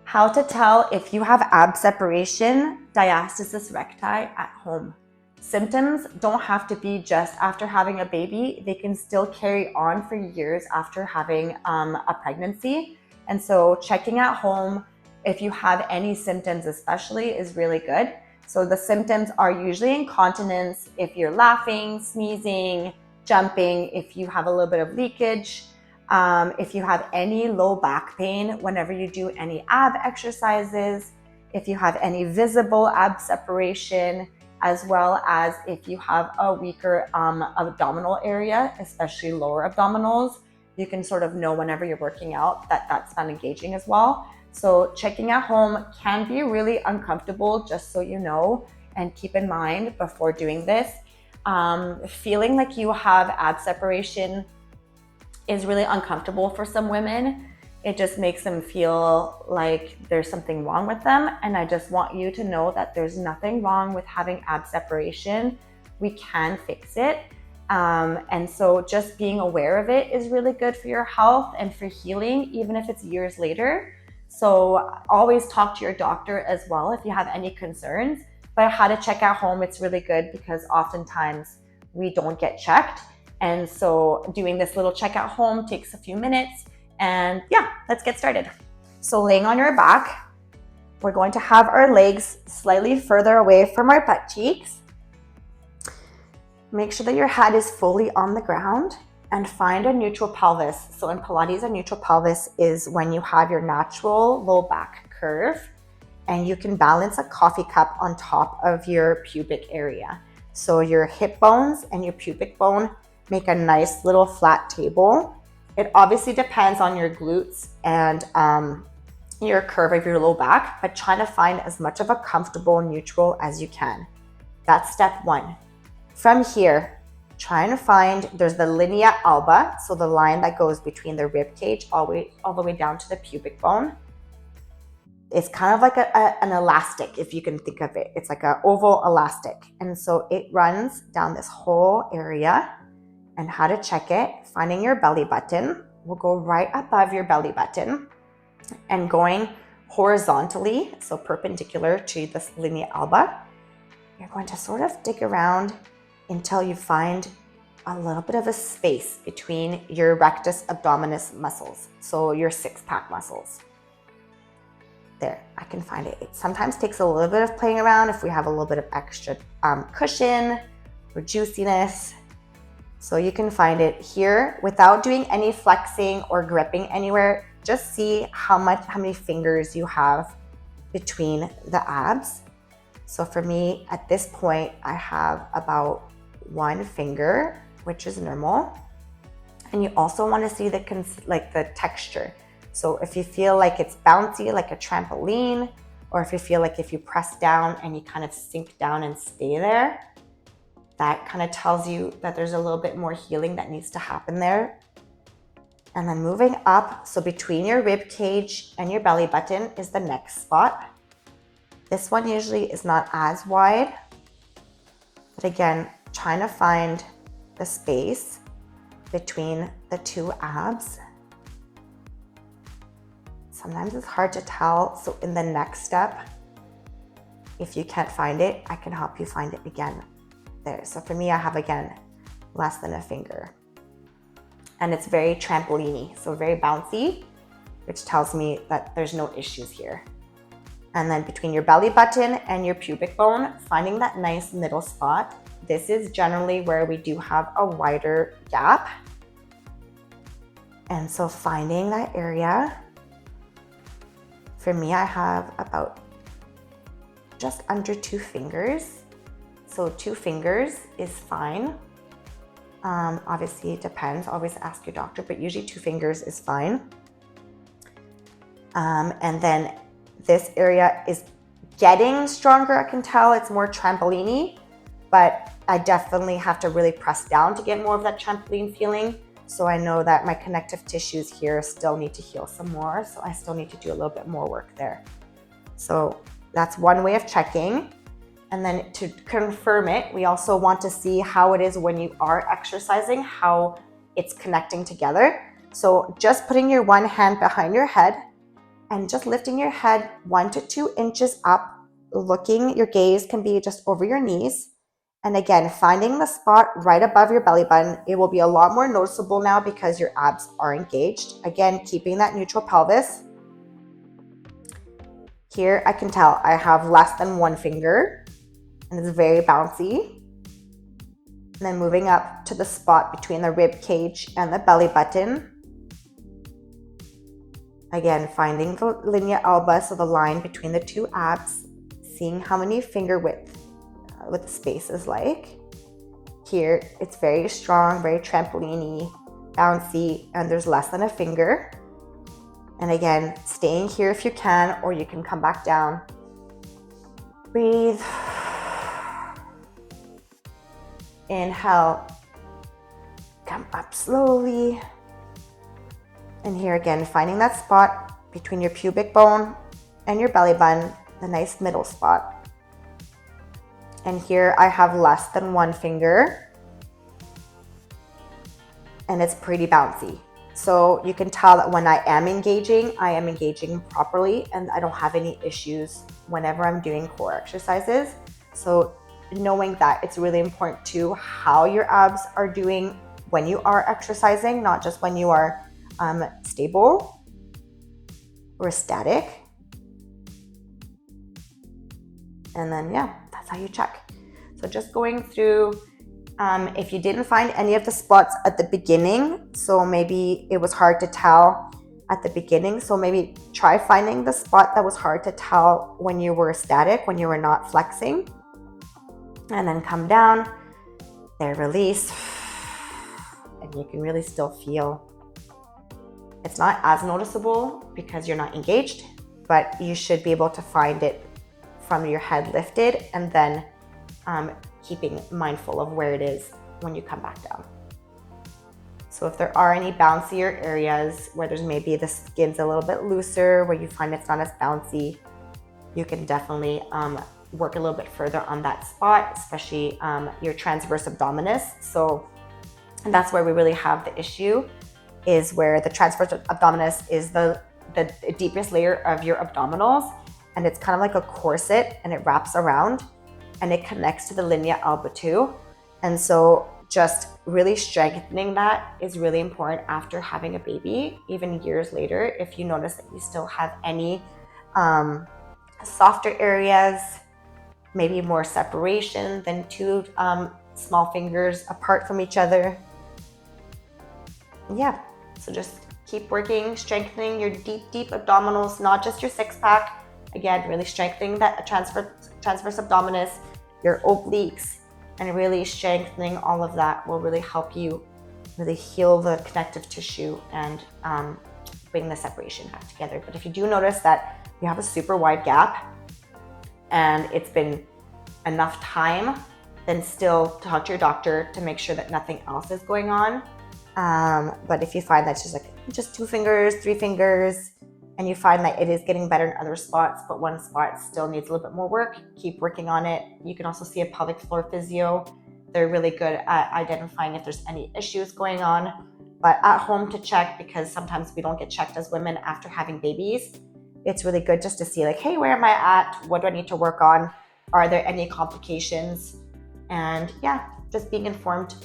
How to tell if you have ab separation, diastasis recti at home. Symptoms don't have to be just after having a baby. They can still carry on for years after having a pregnancy. And so checking at home, if you have any symptoms especially, is really good. So the symptoms are usually incontinence, if you're laughing, sneezing, jumping, if you have a little bit of leakage, if you have any low back pain whenever you do any ab exercises, if you have any visible ab separation, as well as if you have a weaker abdominal area, especially lower abdominals, you can sort of know whenever you're working out that that's not engaging as well. So checking at home can be really uncomfortable, just so you know, and keep in mind before doing this. Feeling like you have ab separation is really uncomfortable for some women. It just makes them feel like there's something wrong with them. And I just want you to know that there's nothing wrong with having ab separation. We can fix it. And so just being aware of it is really good for your health and for healing, even if it's years later. So always talk to your doctor as well if you have any concerns. But how to check at home, it's really good because oftentimes we don't get checked. And so doing this little check at home takes a few minutes. And yeah, let's get started. So laying on your back, we're going to have our legs slightly further away from our butt cheeks. Make sure that your head is fully on the ground and find a neutral pelvis. So in Pilates, a neutral pelvis is when you have your natural low back curve and you can balance a coffee cup on top of your pubic area. So your hip bones and your pubic bone make a nice little flat table. It obviously depends on your glutes and your curve of your low back, but try to find as much of a comfortable neutral as you can. That's step one. From here, try and find, there's the linea alba, so the line that goes between the rib cage all the way down to the pubic bone. It's kind of like an elastic, if you can think of it. It's like an oval elastic. And so it runs down this whole area. And how to check it, finding your belly button. We'll go right above your belly button and going horizontally, so perpendicular to this linea alba. You're going to sort of dig around until you find a little bit of a space between your rectus abdominis muscles, so your six-pack muscles. There, I can find it. It sometimes takes a little bit of playing around if we have a little bit of extra cushion or juiciness. So you can find it here without doing any flexing or gripping anywhere. Just see how many fingers you have between the abs. So for me, at this point, I have about 1 finger, which is normal. And you also want to see the texture. So if you feel like it's bouncy, like a trampoline, or if you feel like if you press down and you kind of sink down and stay there, that kind of tells you that there's a little bit more healing that needs to happen there. And then moving up, so between your rib cage and your belly button is the next spot. This one usually is not as wide, but again, trying to find the space between the two abs. Sometimes it's hard to tell, so in the next step, if you can't find it, I can help you find it again. There. So for me, I have, again, less than a finger. And it's very trampoline-y, so very bouncy, which tells me that there's no issues here. And then between your belly button and your pubic bone, finding that nice middle spot. This is generally where we do have a wider gap. And so finding that area, for me, I have about just under 2 fingers. So 2 fingers is fine. Obviously it depends, always ask your doctor, but usually 2 fingers is fine. And then this area is getting stronger, I can tell. It's more trampoline-y, but I definitely have to really press down to get more of that trampoline feeling. So I know that my connective tissues here still need to heal some more. So I still need to do a little bit more work there. So that's one way of checking. And then to confirm it, we also want to see how it is when you are exercising, how it's connecting together. So just putting your one hand behind your head and just lifting your head 1 to 2 inches up, looking, your gaze can be just over your knees. And again, finding the spot right above your belly button. It will be a lot more noticeable now because your abs are engaged. Again, keeping that neutral pelvis. Here I can tell I have less than 1 finger and it's very bouncy. And then moving up to the spot between the rib cage and the belly button. Again, finding the linea alba, so the line between the 2 abs, seeing how many finger width what the space is like. Here, it's very strong, very trampoline-y, bouncy, and there's less than 1 finger. And again, staying here if you can, or you can come back down. Breathe. Inhale, come up slowly. And here again, finding that spot between your pubic bone and your belly button, the nice middle spot. And here I have less than 1 finger and it's pretty bouncy. So you can tell that when I am engaging properly and I don't have any issues whenever I'm doing core exercises. So knowing that, it's really important to how your abs are doing when you are exercising, not just when you are stable or static. And then, yeah, that's how you check. So just going through, if you didn't find any of the spots at the beginning, so maybe it was hard to tell at the beginning, so maybe try finding the spot that was hard to tell when you were static, when you were not flexing. And then come down, there, release, and you can really still feel, it's not as noticeable because you're not engaged, but you should be able to find it from your head lifted and then keeping mindful of where it is when you come back down. So if there are any bouncier areas where there's maybe the skin's a little bit looser, where you find it's not as bouncy, you can definitely work a little bit further on that spot, especially your transverse abdominis. So that's where we really have the issue, is where the transverse abdominis is the deepest layer of your abdominals, and it's kind of like a corset and it wraps around and it connects to the linea alba too. And so just really strengthening that is really important after having a baby, even years later, if you notice that you still have any softer areas, maybe more separation than 2 small fingers apart from each other. Yeah, so just keep working, strengthening your deep abdominals, not just your 6-pack. Again, really strengthening that transverse abdominis, your obliques, and really strengthening all of that will really help you really heal the connective tissue and bring the separation back together. But if you do notice that you have a super wide gap and it's been enough time, then still talk to your doctor to make sure that nothing else is going on. But if you find that it's just 2 fingers, 3 fingers, and you find that it is getting better in other spots, but one spot still needs a little bit more work, keep working on it. You can also see a pelvic floor physio. They're really good at identifying if there's any issues going on, but at home to check, because sometimes we don't get checked as women after having babies. It's really good just to see like, hey, where am I at? What do I need to work on? Are there any complications? And yeah, just being informed